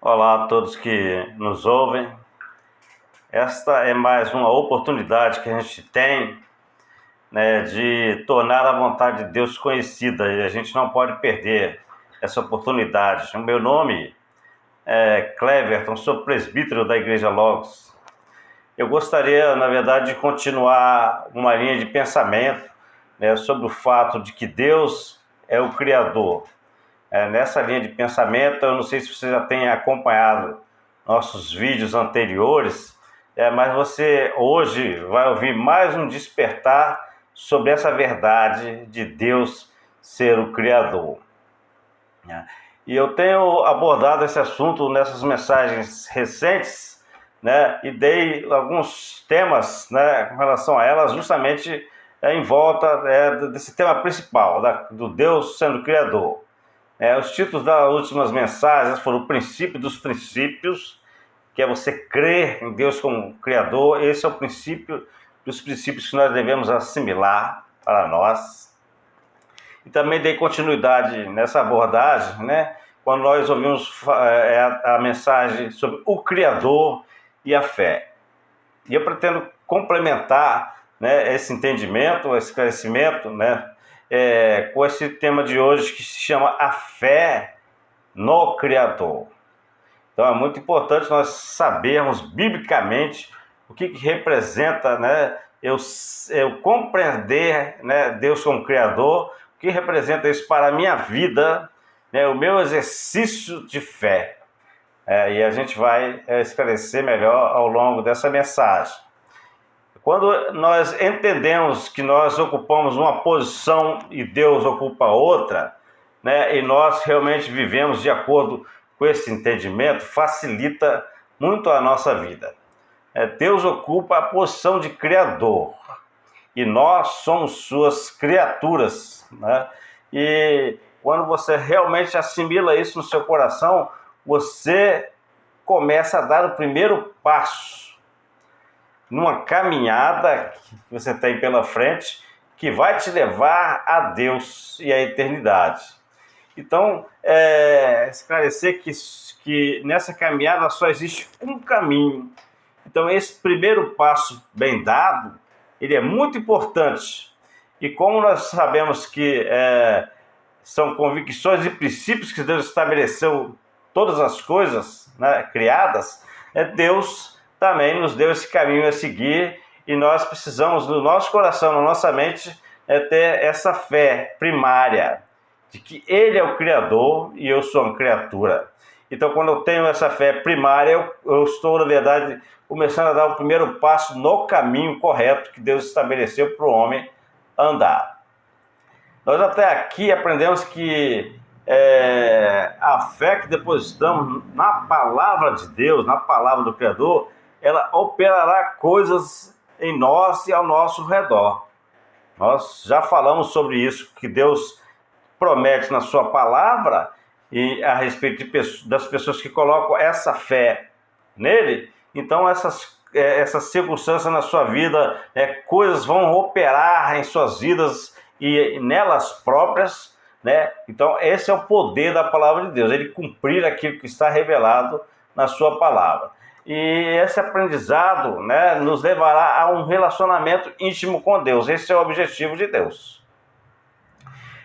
Olá a todos que nos ouvem. Esta é mais uma oportunidade que a gente tem, né, de tornar a vontade de Deus conhecida, e a gente não pode perder essa oportunidade. O meu nome é Cleverton, sou presbítero da Igreja Logos. Eu gostaria, na verdade, de continuar uma linha de pensamento, né, sobre o fato de que Deus é o Criador. Nessa linha de pensamento, eu não sei se você já tem acompanhado nossos vídeos anteriores, mas você hoje vai ouvir mais um despertar sobre essa verdade de Deus ser o Criador. E eu tenho abordado esse assunto nessas mensagens recentes, né, e dei alguns temas, né, com relação a elas, justamente em volta desse tema principal, do Deus sendo Criador. Os títulos das últimas mensagens foram o princípio dos princípios, que é você crer em Deus como Criador. Esse é o princípio dos princípios que nós devemos assimilar para nós. E também dei continuidade nessa abordagem, né, quando nós ouvimos a mensagem sobre o Criador e a fé. E eu pretendo complementar, né, esse entendimento, esse esclarecimento, né, com esse tema de hoje que se chama a fé no Criador. Então é muito importante nós sabermos biblicamente o que representa, né, eu compreender, né, Deus como Criador, o que representa isso para a minha vida, né, o meu exercício de fé. E a gente vai esclarecer melhor ao longo dessa mensagem. Quando nós entendemos que nós ocupamos uma posição e Deus ocupa outra, né, e nós realmente vivemos de acordo com esse entendimento, facilita muito a nossa vida. Deus ocupa a posição de Criador e nós somos suas criaturas, né? E quando você realmente assimila isso no seu coração, você começa a dar o primeiro passo numa caminhada que você tem pela frente, que vai te levar a Deus e à eternidade. Então, esclarecer que nessa caminhada só existe um caminho. Então, esse primeiro passo bem dado, ele é muito importante. E como nós sabemos que são convicções e princípios que Deus estabeleceu todas as coisas, né, criadas, Deus também nos deu esse caminho a seguir, e nós precisamos, no nosso coração, na nossa mente, ter essa fé primária, de que Ele é o Criador e eu sou uma criatura. Então, quando eu tenho essa fé primária, eu estou, na verdade, começando a dar o primeiro passo no caminho correto que Deus estabeleceu para o homem andar. Nós até aqui aprendemos que a fé que depositamos na palavra de Deus, na palavra do Criador, ela operará coisas em nós e ao nosso redor. Nós já falamos sobre isso, que Deus promete na sua palavra, e a respeito das pessoas que colocam essa fé nele. Então essas circunstâncias na sua vida, coisas vão operar em suas vidas e nelas próprias, né? Então esse é o poder da palavra de Deus, ele cumprir aquilo que está revelado na sua palavra. E esse aprendizado, né, nos levará a um relacionamento íntimo com Deus. Esse é o objetivo de Deus.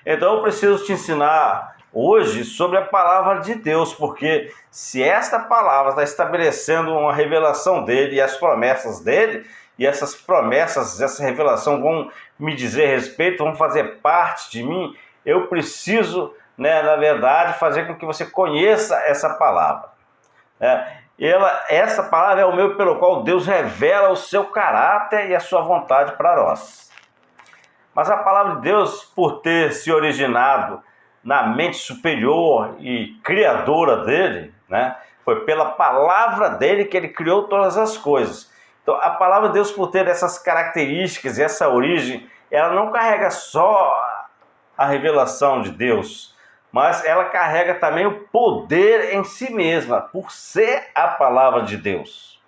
Então eu preciso te ensinar hoje sobre a palavra de Deus, porque se esta palavra está estabelecendo uma revelação dele e as promessas dele, e essas promessas, essa revelação vão me dizer respeito, vão fazer parte de mim, eu preciso, né, na verdade, fazer com que você conheça essa palavra. Essa palavra é o meio pelo qual Deus revela o seu caráter e a sua vontade para nós. Mas a palavra de Deus, por ter se originado na mente superior e criadora dele, né, foi pela palavra dele que ele criou todas as coisas. Então, a palavra de Deus, por ter essas características e essa origem, ela não carrega só a revelação de Deus, mas ela carrega também o poder em si mesma, por ser a palavra de Deus.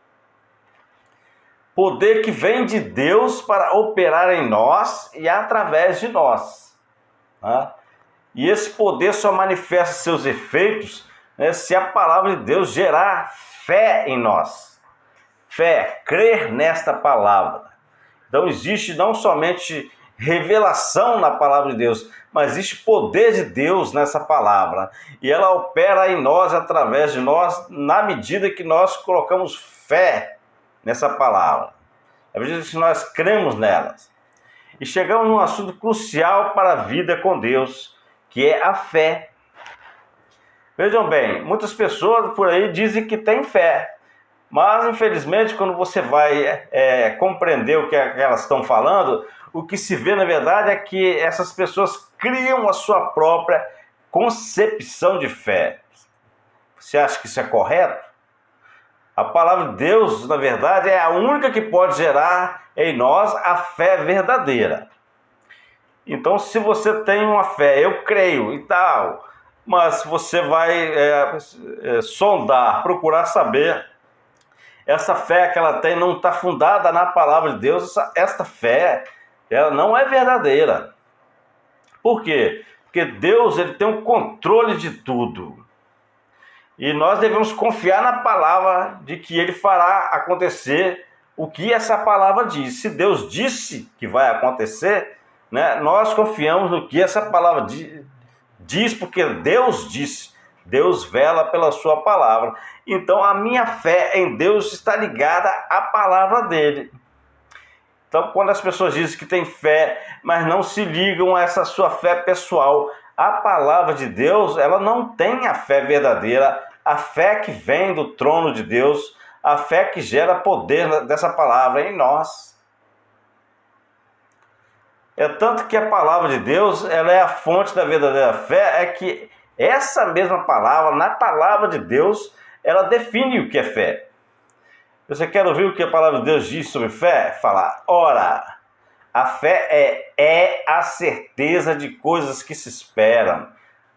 Poder que vem de Deus para operar em nós e através de nós. E esse poder só manifesta seus efeitos né, se a palavra de Deus gerar fé em nós. Fé, crer nesta palavra. Então existe não somente revelação na palavra de Deus, mas existe poder de Deus nessa palavra. E ela opera em nós, através de nós, na medida que nós colocamos fé nessa palavra. À medida que nós cremos nelas. E chegamos num assunto crucial para a vida com Deus, que é a fé. Vejam bem, muitas pessoas por aí dizem que têm fé, mas infelizmente quando você vai compreender o que elas estão falando, o que se vê na verdade é que essas pessoas criam a sua própria concepção de fé. Você acha que isso é correto? A palavra de Deus, na verdade, é a única que pode gerar em nós a fé verdadeira. Então, se você tem uma fé, eu creio e tal, mas você vai sondar, procurar saber, essa fé que ela tem não está fundada na palavra de Deus, esta fé, ela não é verdadeira. Por quê? Porque Deus, ele tem o controle de tudo. E nós devemos confiar na palavra de que ele fará acontecer o que essa palavra diz. Se Deus disse que vai acontecer, né, nós confiamos no que essa palavra diz, porque Deus disse. Deus vela pela sua palavra. Então a minha fé em Deus está ligada à palavra dele. Então quando as pessoas dizem que têm fé, mas não se ligam a essa sua fé pessoal, a palavra de Deus, ela não tem a fé verdadeira, a fé que vem do trono de Deus, a fé que gera poder dessa palavra em nós. É tanto que a palavra de Deus, ela é a fonte da verdadeira fé, é que essa mesma palavra, na palavra de Deus, ela define o que é fé. Você quer ouvir o que a palavra de Deus diz sobre fé? Fala, ora, a fé é a certeza de coisas que se esperam,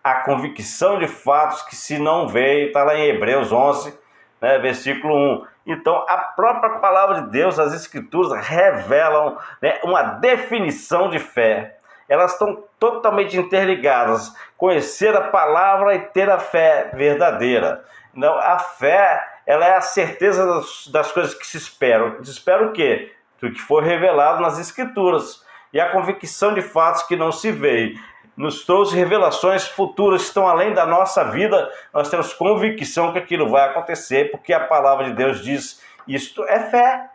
a convicção de fatos que se não veem, está lá em Hebreus 11, né, versículo 1. Então, a própria palavra de Deus, as Escrituras, revelam, né, uma definição de fé. Elas estão totalmente interligadas. Conhecer a palavra e ter a fé verdadeira. Então, a fé, ela é a certeza das coisas que se esperam. Se espera o quê? Do que foi revelado nas Escrituras. E a convicção de fatos que não se veem. Nos trouxe revelações futuras que estão além da nossa vida. Nós temos convicção que aquilo vai acontecer, porque a palavra de Deus diz, isto é fé.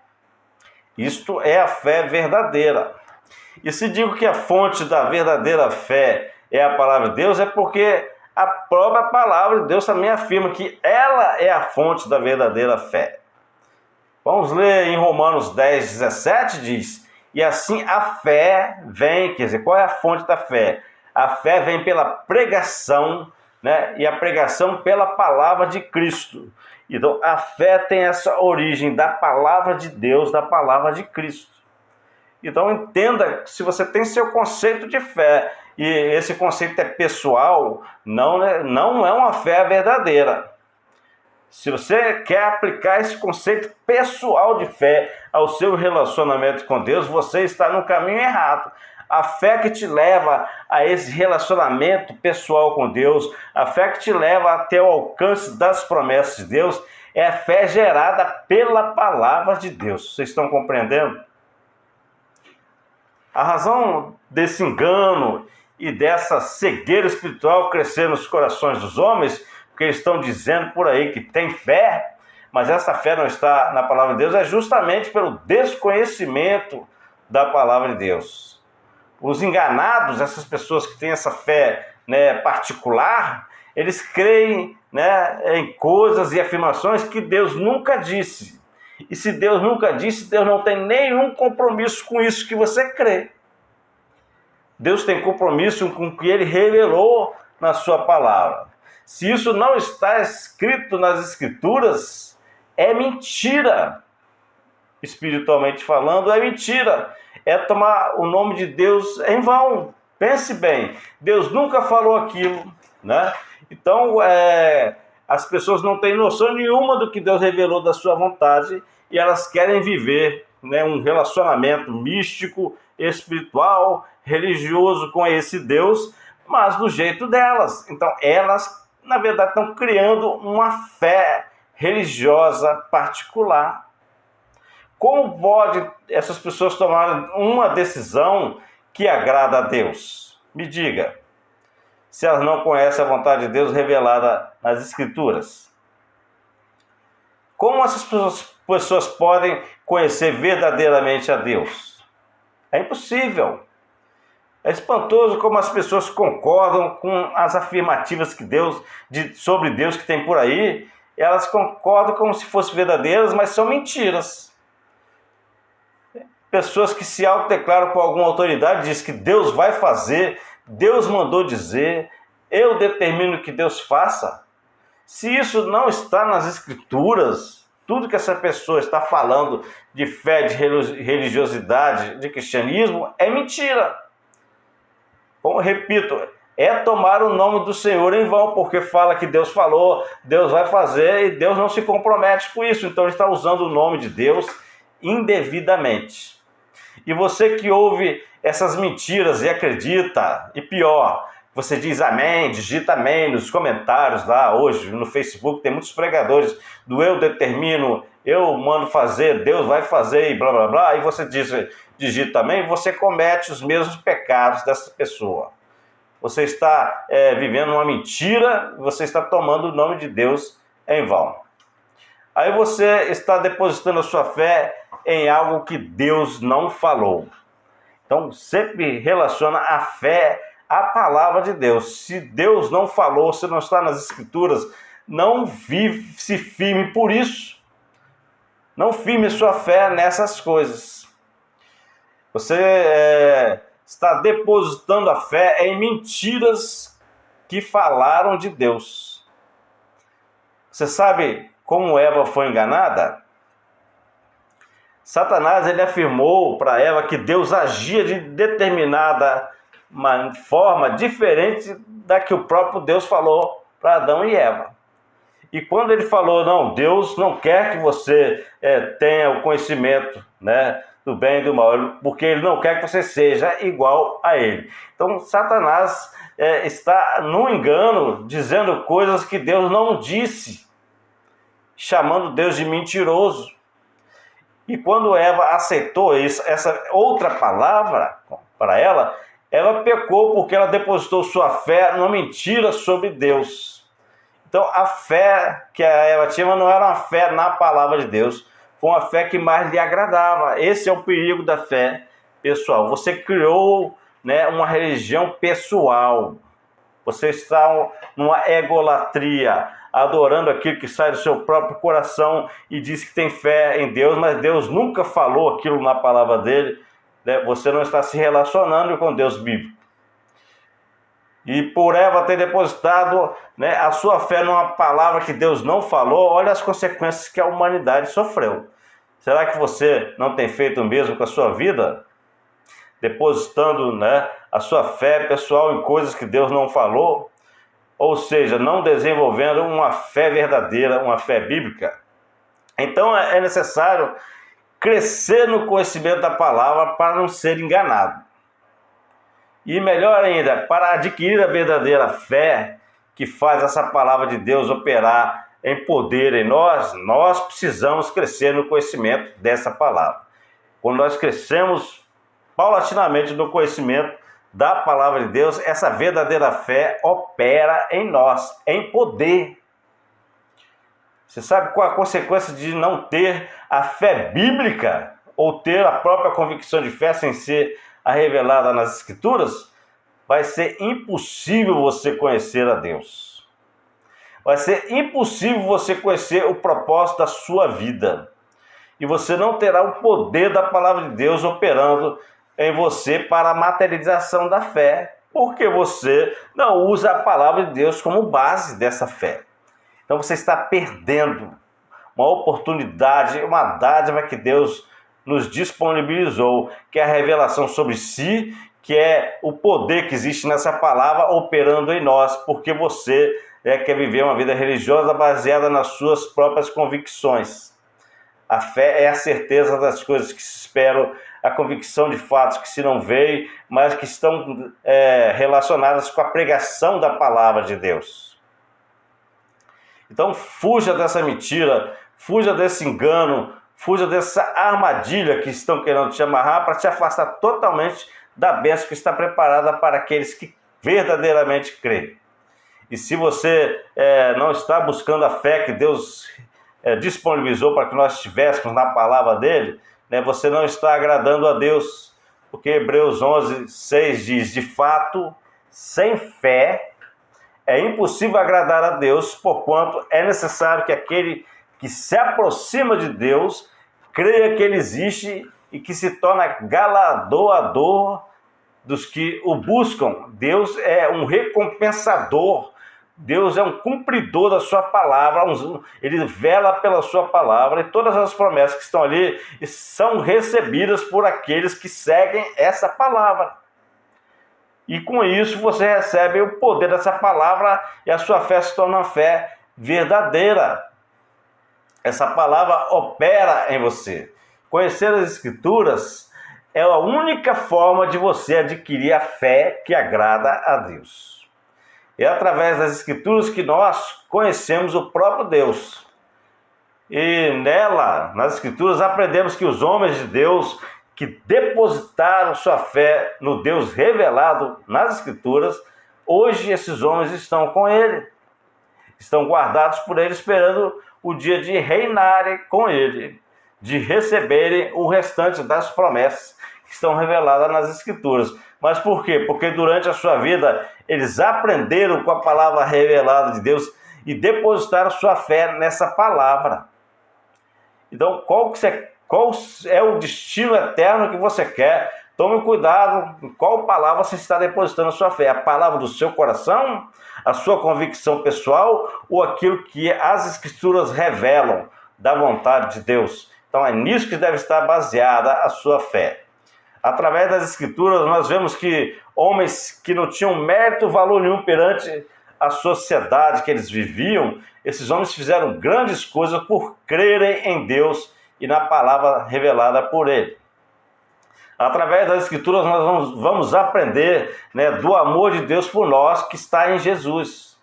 Isto é a fé verdadeira. E se digo que a fonte da verdadeira fé é a palavra de Deus, é porque a própria palavra de Deus também afirma que ela é a fonte da verdadeira fé. Vamos ler em Romanos 10, 17, diz, e assim a fé vem, quer dizer, qual é a fonte da fé? A fé vem pela pregação, né? E a pregação pela palavra de Cristo. Então, a fé tem essa origem da palavra de Deus, da palavra de Cristo. Então, entenda, se você tem seu conceito de fé, e esse conceito é pessoal, não é uma fé verdadeira. Se você quer aplicar esse conceito pessoal de fé ao seu relacionamento com Deus, você está no caminho errado. A fé que te leva a esse relacionamento pessoal com Deus, a fé que te leva até o alcance das promessas de Deus, é a fé gerada pela palavra de Deus. Vocês estão compreendendo? A razão desse engano e dessa cegueira espiritual crescer nos corações dos homens, porque eles estão dizendo por aí que tem fé, mas essa fé não está na palavra de Deus, é justamente pelo desconhecimento da palavra de Deus. Os enganados, essas pessoas que têm essa fé, né, particular, eles creem, né, em coisas e afirmações que Deus nunca disse. E se Deus nunca disse, Deus não tem nenhum compromisso com isso que você crê. Deus tem compromisso com o que Ele revelou na sua palavra. Se isso não está escrito nas Escrituras, é mentira. Espiritualmente falando, é mentira. É tomar o nome de Deus em vão. Pense bem, Deus nunca falou aquilo, né? Então, as pessoas não têm noção nenhuma do que Deus revelou da sua vontade e elas querem viver, né, um relacionamento místico, espiritual, religioso com esse Deus, mas do jeito delas. Então, elas na verdade, estão criando uma fé religiosa particular. Como pode essas pessoas tomarem uma decisão que agrada a Deus? Me diga, se elas não conhecem a vontade de Deus revelada nas Escrituras. Como essas pessoas podem conhecer verdadeiramente a Deus? É impossível. É espantoso como as pessoas concordam com as afirmativas sobre Deus que tem por aí. Elas concordam como se fossem verdadeiras, mas são mentiras. Pessoas que se autodeclaram por alguma autoridade dizem que Deus vai fazer, Deus mandou dizer, eu determino que Deus faça. Se isso não está nas Escrituras, tudo que essa pessoa está falando de fé, de religiosidade, de cristianismo, é mentira. Como repito, é tomar o nome do Senhor em vão, porque fala que Deus falou, Deus vai fazer e Deus não se compromete com isso. Então ele está usando o nome de Deus indevidamente. E você que ouve essas mentiras e acredita, e pior, você diz amém, digita amém nos comentários lá hoje no Facebook, tem muitos pregadores do eu determino, eu mando fazer, Deus vai fazer e blá blá blá, e você digita amém, você comete os mesmos pecados dessa pessoa. Você está vivendo uma mentira, você está tomando o nome de Deus em vão. Aí você está depositando a sua fé em algo que Deus não falou. Então sempre relaciona a fé à palavra de Deus. Se Deus não falou, se não está nas Escrituras, não se firme por isso. Não firme sua fé nessas coisas. Você está depositando a fé em mentiras que falaram de Deus. Você sabe como Eva foi enganada? Satanás ele afirmou para Eva que Deus agia de determinada forma diferente da que o próprio Deus falou para Adão e Eva. E quando ele falou, não, Deus não quer que você tenha o conhecimento, né, do bem e do mal, porque ele não quer que você seja igual a ele. Então Satanás está no engano, dizendo coisas que Deus não disse, chamando Deus de mentiroso. E quando Eva aceitou essa outra palavra para ela, ela pecou porque ela depositou sua fé numa mentira sobre Deus. Então a fé que a Eva tinha não era uma fé na palavra de Deus, foi uma fé que mais lhe agradava. Esse é o perigo da fé pessoal. Você criou, né, uma religião pessoal. Você está numa egolatria, adorando aquilo que sai do seu próprio coração e diz que tem fé em Deus, mas Deus nunca falou aquilo na palavra dele, né? Você não está se relacionando com Deus bíblico. E por Eva ter depositado, né, a sua fé numa palavra que Deus não falou, olha as consequências que a humanidade sofreu. Será que você não tem feito o mesmo com a sua vida? Depositando, né, a sua fé pessoal em coisas que Deus não falou? Ou seja, não desenvolvendo uma fé verdadeira, uma fé bíblica? Então é necessário crescer no conhecimento da palavra para não ser enganado. E melhor ainda, para adquirir a verdadeira fé que faz essa palavra de Deus operar em poder em nós precisamos crescer no conhecimento dessa palavra. Quando nós crescemos paulatinamente no conhecimento da palavra de Deus, essa verdadeira fé opera em nós, em poder. Você sabe qual a consequência de não ter a fé bíblica ou ter a própria convicção de fé sem ser a revelada nas Escrituras? Vai ser impossível você conhecer a Deus. Vai ser impossível você conhecer o propósito da sua vida. E você não terá o poder da palavra de Deus operando em você para a materialização da fé, porque você não usa a palavra de Deus como base dessa fé. Então você está perdendo uma oportunidade, uma dádiva que Deus nos disponibilizou, que é a revelação sobre si, que é o poder que existe nessa palavra operando em nós, porque você quer viver uma vida religiosa baseada nas suas próprias convicções. A fé é a certeza das coisas que se esperam, a convicção de fatos que se não veem, mas que estão relacionadas com a pregação da palavra de Deus. Então fuja dessa mentira, fuja desse engano, fuja dessa armadilha que estão querendo te amarrar para te afastar totalmente da bênção que está preparada para aqueles que verdadeiramente creem. E se você não está buscando a fé que Deus disponibilizou para que nós estivéssemos na palavra dele, né, você não está agradando a Deus, porque Hebreus 11:6 diz: de fato, sem fé é impossível agradar a Deus, porquanto é necessário que aquele que se aproxima de Deus creia que ele existe e que se torna galardoador dos que o buscam. Deus é um recompensador, Deus é um cumpridor da sua palavra, ele vela pela sua palavra, e todas as promessas que estão ali são recebidas por aqueles que seguem essa palavra. E com isso você recebe o poder dessa palavra e a sua fé se torna uma fé verdadeira. Essa palavra opera em você. Conhecer as Escrituras é a única forma de você adquirir a fé que agrada a Deus. É através das Escrituras que nós conhecemos o próprio Deus. E nas Escrituras, aprendemos que os homens de Deus que depositaram sua fé no Deus revelado nas Escrituras, hoje esses homens estão com Ele. Estão guardados por Ele, esperando o dia de reinarem com Ele, de receberem o restante das promessas que estão reveladas nas Escrituras. Mas por quê? Porque durante a sua vida eles aprenderam com a palavra revelada de Deus e depositaram sua fé nessa palavra. Então, qual é o destino eterno que você quer? Tome cuidado em qual palavra você está depositando a sua fé. A palavra do seu coração, a sua convicção pessoal ou aquilo que as Escrituras revelam da vontade de Deus? Então, é nisso que deve estar baseada a sua fé. Através das Escrituras, nós vemos que homens que não tinham mérito, valor nenhum perante a sociedade que eles viviam, esses homens fizeram grandes coisas por crerem em Deus e na palavra revelada por Ele. Através das Escrituras, nós vamos aprender, né, do amor de Deus por nós que está em Jesus.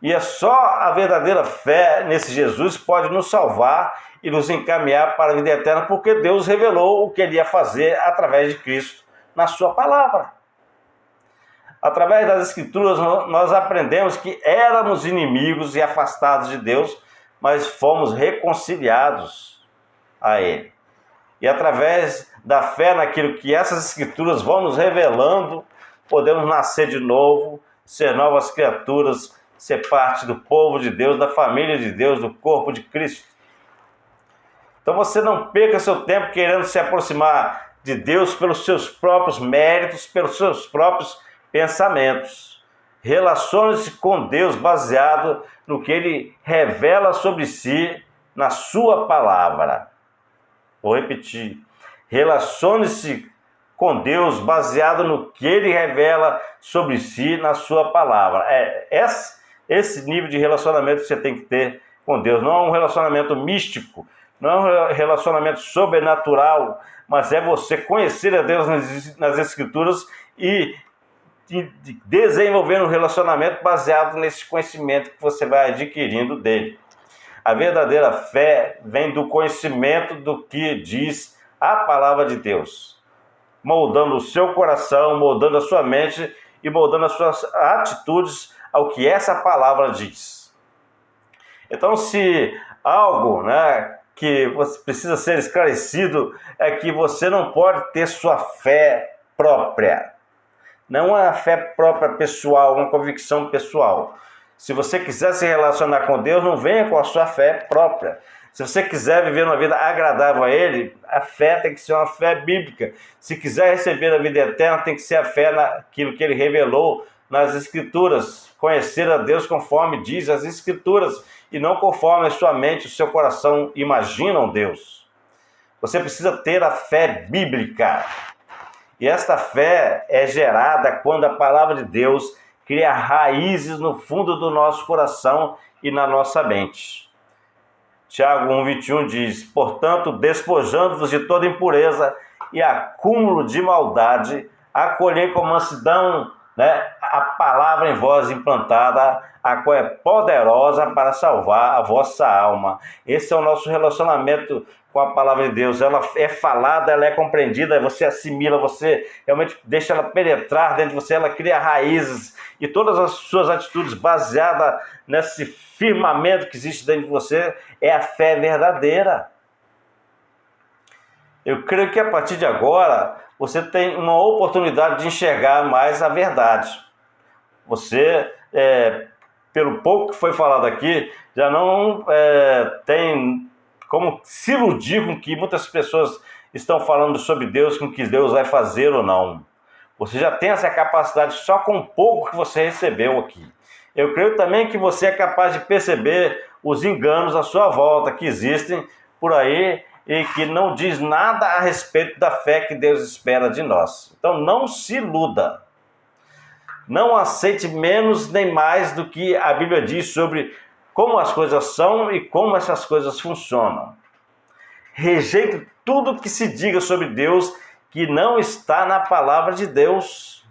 E é só a verdadeira fé nesse Jesus pode nos salvar e nos encaminhar para a vida eterna, porque Deus revelou o que Ele ia fazer através de Cristo na sua palavra. Através das Escrituras nós aprendemos que éramos inimigos e afastados de Deus, mas fomos reconciliados a Ele. E através da fé naquilo que essas Escrituras vão nos revelando, podemos nascer de novo, ser novas criaturas, ser parte do povo de Deus, da família de Deus, do corpo de Cristo. Então você não perca seu tempo querendo se aproximar de Deus pelos seus próprios méritos, pelos seus próprios pensamentos. Relacione-se com Deus baseado no que Ele revela sobre si na sua palavra. Vou repetir. Relacione-se com Deus baseado no que Ele revela sobre si na sua palavra. É esse nível de relacionamento que você tem que ter com Deus. Não é um relacionamento místico, não é um relacionamento sobrenatural, mas é você conhecer a Deus nas Escrituras e desenvolver um relacionamento baseado nesse conhecimento que você vai adquirindo dele. A verdadeira fé vem do conhecimento do que diz a palavra de Deus, moldando o seu coração, moldando a sua mente e moldando as suas atitudes ao que essa palavra diz. Então, se algo, que você precisa ser esclarecido é que você não pode ter sua fé própria. Não é a fé própria pessoal, uma convicção pessoal. Se você quiser se relacionar com Deus, não venha com a sua fé própria. Se você quiser viver uma vida agradável a Ele, a fé tem que ser uma fé bíblica. Se quiser receber a vida eterna, tem que ser a fé naquilo que Ele revelou nas Escrituras. Conhecer a Deus conforme diz as Escrituras e não conforme a sua mente e o seu coração imaginam Deus. Você precisa ter a fé bíblica. E esta fé é gerada quando a palavra de Deus cria raízes no fundo do nosso coração e na nossa mente. Tiago 1,21 diz: portanto, despojando-vos de toda impureza e acúmulo de maldade, acolhei com mansidão né, a palavra em vós implantada, a qual é poderosa para salvar a vossa alma. Esse é o nosso relacionamento com a palavra de Deus. Ela é falada, ela é compreendida, você assimila, você realmente deixa ela penetrar dentro de você, ela cria raízes, e todas as suas atitudes baseadas nesse firmamento que existe dentro de você é a fé verdadeira. Eu creio que a partir de agora você tem uma oportunidade de enxergar mais a verdade. Você, pelo pouco que foi falado aqui, já não tem como se iludir com que muitas pessoas estão falando sobre Deus, com o que Deus vai fazer ou não. Você já tem essa capacidade só com o pouco que você recebeu aqui. Eu creio também que você é capaz de perceber os enganos à sua volta que existem por aí e que não diz nada a respeito da fé que Deus espera de nós. Então não se iluda. Não aceite menos nem mais do que a Bíblia diz sobre como as coisas são e como essas coisas funcionam. Rejeite tudo que se diga sobre Deus que não está na palavra de Deus.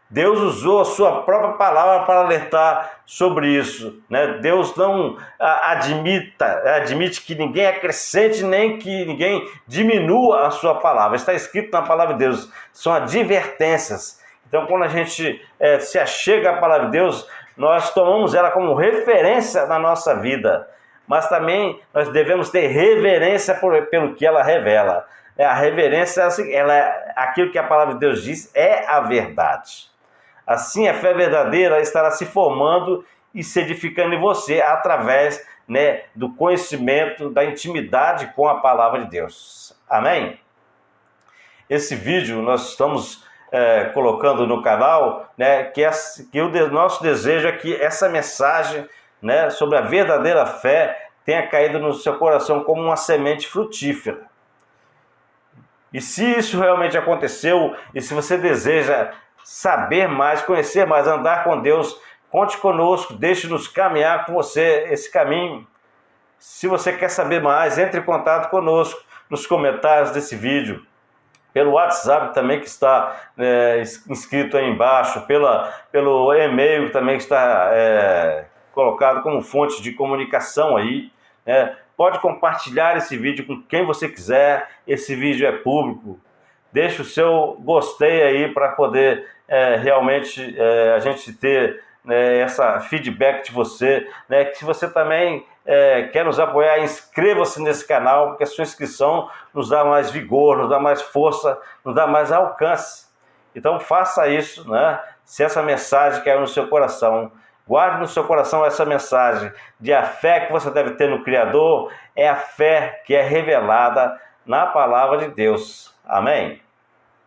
Deus usou a sua própria palavra para alertar sobre isso, né? Deus não admite que ninguém acrescente nem que ninguém diminua a sua palavra. Está escrito na palavra de Deus, são advertências. Então, quando a gente se achega à palavra de Deus, nós tomamos ela como referência na nossa vida, mas também nós devemos ter reverência pelo que ela revela. A reverência, aquilo que a palavra de Deus diz, é a verdade. Assim, a fé verdadeira estará se formando e se edificando em você através, né, do conhecimento, da intimidade com a palavra de Deus. Amém? Esse vídeo nós estamos colocando no canal, né, que o nosso desejo é que essa mensagem, né, sobre a verdadeira fé tenha caído no seu coração como uma semente frutífera. E se isso realmente aconteceu, e se você deseja saber mais, conhecer mais, andar com Deus, conte conosco, deixe-nos caminhar com você esse caminho. Se você quer saber mais, entre em contato conosco nos comentários desse vídeo, pelo WhatsApp também que está inscrito aí embaixo, pelo e-mail também que está colocado como fonte de comunicação aí, né? Pode compartilhar esse vídeo com quem você quiser, esse vídeo é público. Deixe o seu gostei aí para poder realmente a gente ter essa feedback de você, né? Que se você também quer nos apoiar, inscreva-se nesse canal, porque a sua inscrição nos dá mais vigor, nos dá mais força, nos dá mais alcance. Então faça isso, né? Se essa mensagem caiu no seu coração, guarde no seu coração essa mensagem de a fé que você deve ter no Criador, é a fé que é revelada na palavra de Deus. Amém?